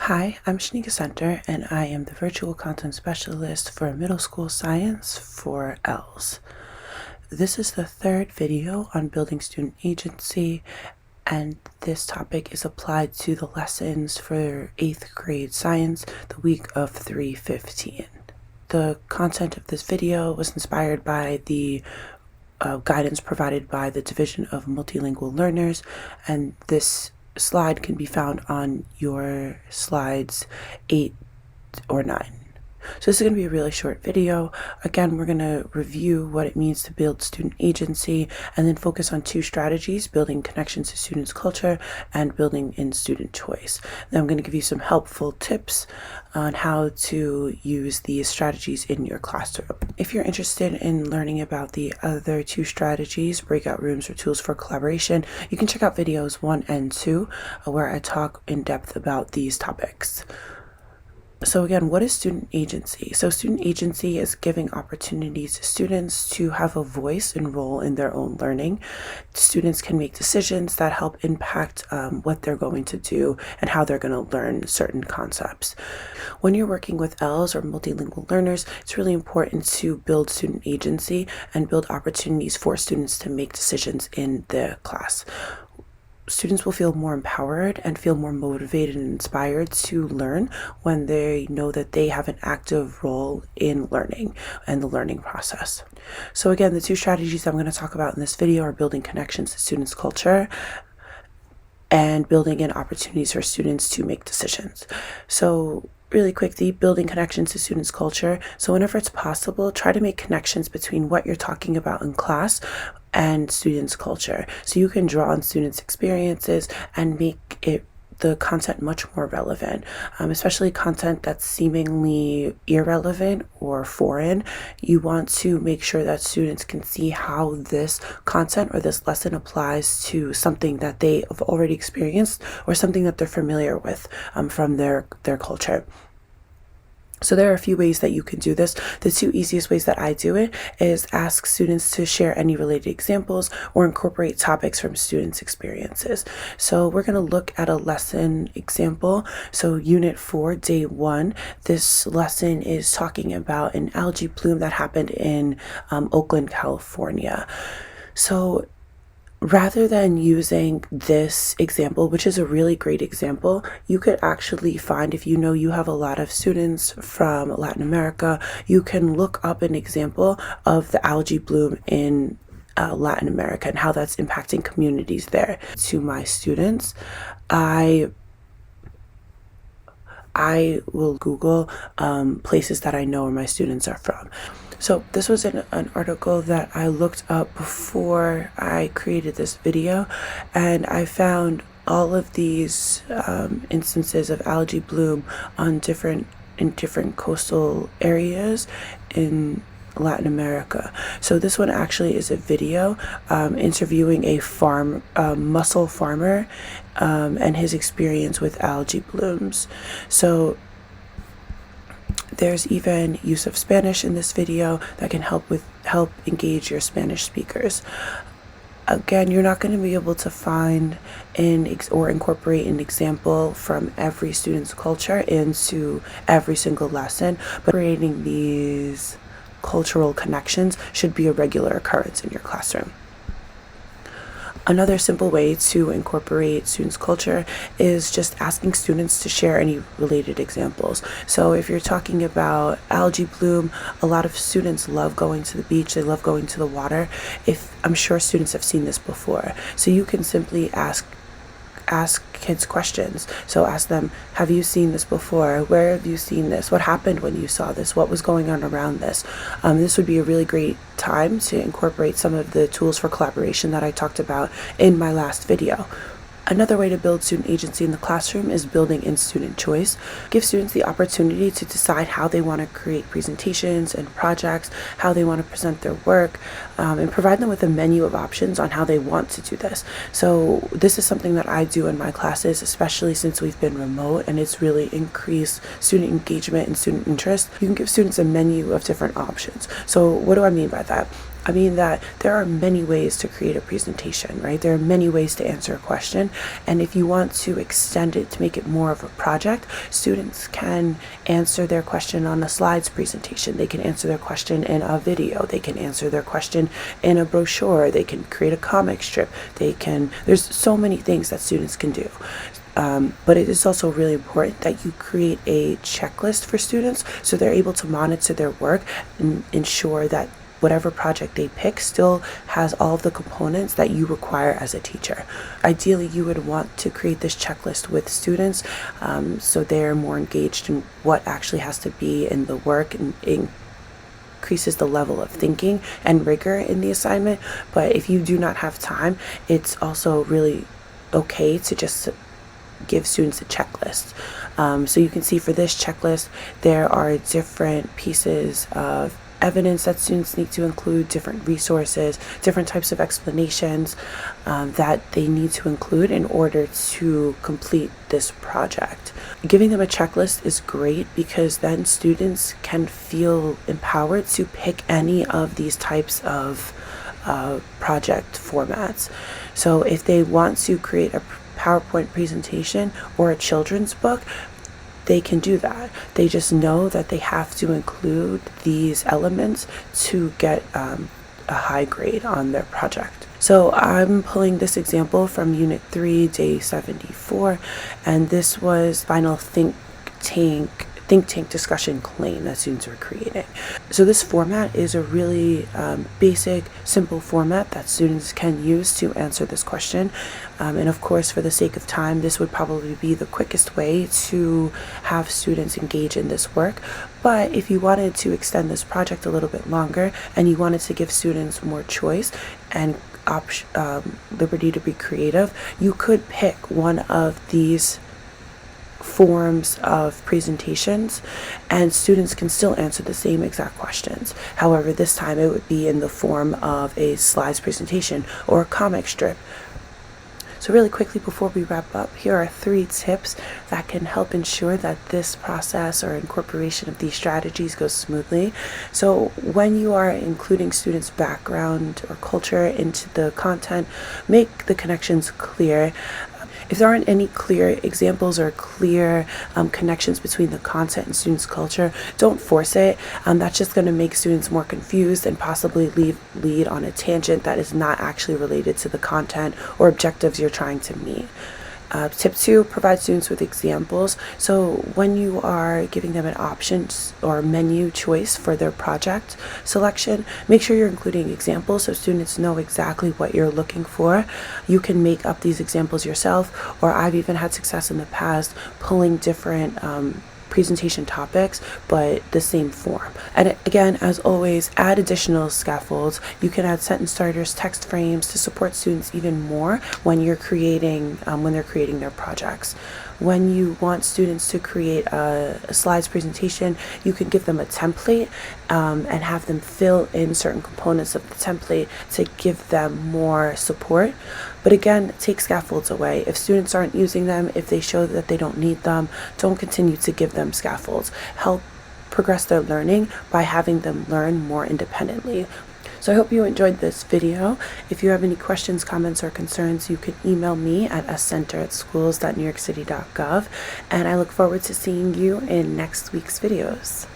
Hi, I'm Shanika Center, and I am the Virtual Content Specialist for Middle School Science for ELS. This is the third video on building student agency, and this topic is applied to the lessons for 8th grade science the week of 3/15. The content of this video was inspired by the guidance provided by the Division of Multilingual Learners, and this slide can be found on your slides 8 or 9. So this is going to be a really short video. Again, we're going to review what it means to build student agency and then focus on two strategies: building connections to students' culture and building in student choice. Then I'm going to give you some helpful tips on how to use these strategies in your classroom. If you're interested in learning about the other two strategies, breakout rooms or tools for collaboration, you can check out videos 1 and 2 where I talk in depth about these topics. So again, what is student agency? So student agency is giving opportunities to students to have a voice and role in their own learning. Students can make decisions that help impact what they're going to do and how they're going to learn certain concepts. When you're working with ELs or multilingual learners, it's really important to build student agency and build opportunities for students to make decisions in the class. Students will feel more empowered and feel more motivated and inspired to learn when they know that they have an active role in learning and the learning process. So again, the two strategies I'm going to talk about in this video are building connections to students' culture and building in opportunities for students to make decisions. So really quickly, building connections to students' culture. So whenever it's possible, try to make connections between what you're talking about in class and students' culture. So you can draw on students' experiences and make the content much more relevant, especially content that's seemingly irrelevant or foreign. You want to make sure that students can see how this content or this lesson applies to something that they have already experienced or something that they're familiar with from their culture. So there are a few ways that you can do this. The two easiest ways that I do it is ask students to share any related examples or incorporate topics from students' experiences. So we're going to look at a lesson example. So Unit 4, Day 1, this lesson is talking about an algae bloom that happened in Oakland, California. So rather than using this example, which is a really great example, you could actually find, if you know you have a lot of students from Latin America, you can look up an example of the algae bloom in Latin America and how that's impacting communities there. To my students, I will Google places that I know where my students are from. So this was an article that I looked up before I created this video, and I found all of these instances of algae bloom in different coastal areas in Latin America. So this one actually is a video interviewing a mussel farmer and his experience with algae blooms. So there's even use of Spanish in this video that can help engage your Spanish speakers. Again, you're not going to be able to find or incorporate an example from every student's culture into every single lesson, but creating these cultural connections should be a regular occurrence in your classroom. Another simple way to incorporate students' culture is just asking students to share any related examples. So if you're talking about algae bloom, a lot of students love going to the beach, they love going to the water. I'm sure students have seen this before. So you can simply ask kids questions. So ask them, have you seen this before? Where have you seen this? What happened when you saw this? What was going on around this? This would be a really great time to incorporate some of the tools for collaboration that I talked about in my last video. Another way to build student agency in the classroom is building in student choice. Give students the opportunity to decide how they want to create presentations and projects, how they want to present their work, and provide them with a menu of options on how they want to do this. So this is something that I do in my classes, especially since we've been remote, and it's really increased student engagement and student interest. You can give students a menu of different options. So what do I mean by that? I mean that there are many ways to create a presentation, right? There are many ways to answer a question. And if you want to extend it to make it more of a project, students can answer their question on a slides presentation. They can answer their question in a video. They can answer their question in a brochure. They can create a comic strip. There's so many things that students can do. But it is also really important that you create a checklist for students so they're able to monitor their work and ensure that whatever project they pick still has all of the components that you require as a teacher. Ideally, you would want to create this checklist with students so they're more engaged in what actually has to be in the work, and increases the level of thinking and rigor in the assignment. But if you do not have time, it's also really okay to just give students a checklist. So you can see for this checklist, there are different pieces of evidence that students need to include, different resources, different types of explanations that they need to include in order to complete this project. Giving them a checklist is great because then students can feel empowered to pick any of these types of project formats. So if they want to create a PowerPoint presentation or a children's book, they can do that. They just know that they have to include these elements to get a high grade on their project. So I'm pulling this example from Unit 3, Day 74, and this was final think tank discussion claim that students were creating. So this format is a really basic, simple format that students can use to answer this question. And of course, for the sake of time, this would probably be the quickest way to have students engage in this work. But if you wanted to extend this project a little bit longer and you wanted to give students more choice and liberty to be creative, you could pick one of these forms of presentations and students can still answer the same exact questions. However, this time it would be in the form of a slides presentation or a comic strip. So really quickly before we wrap up, here are 3 tips that can help ensure that this process or incorporation of these strategies goes smoothly. So when you are including students' background or culture into the content, make the connections clear. If there aren't any clear examples or clear connections between the content and students' culture, don't force it. That's just going to make students more confused and possibly lead on a tangent that is not actually related to the content or objectives you're trying to meet. Tip 2, provide students with examples. So when you are giving them an option or menu choice for their project selection, make sure you're including examples so students know exactly what you're looking for. You can make up these examples yourself, or I've even had success in the past pulling different presentation topics but the same form. And again, as always, add additional scaffolds. You can add sentence starters, text frames to support students even more when you're creating when they're creating their projects. When you want students to create a slides presentation, you can give them a template and have them fill in certain components of the template to give them more support. But again, take scaffolds away. If students aren't using them, if they show that they don't need them, don't continue to give them scaffolds. Help progress their learning by having them learn more independently. So I hope you enjoyed this video. If you have any questions, comments, or concerns, you can email me at scenter@schools.newyorkcity.gov, and I look forward to seeing you in next week's videos.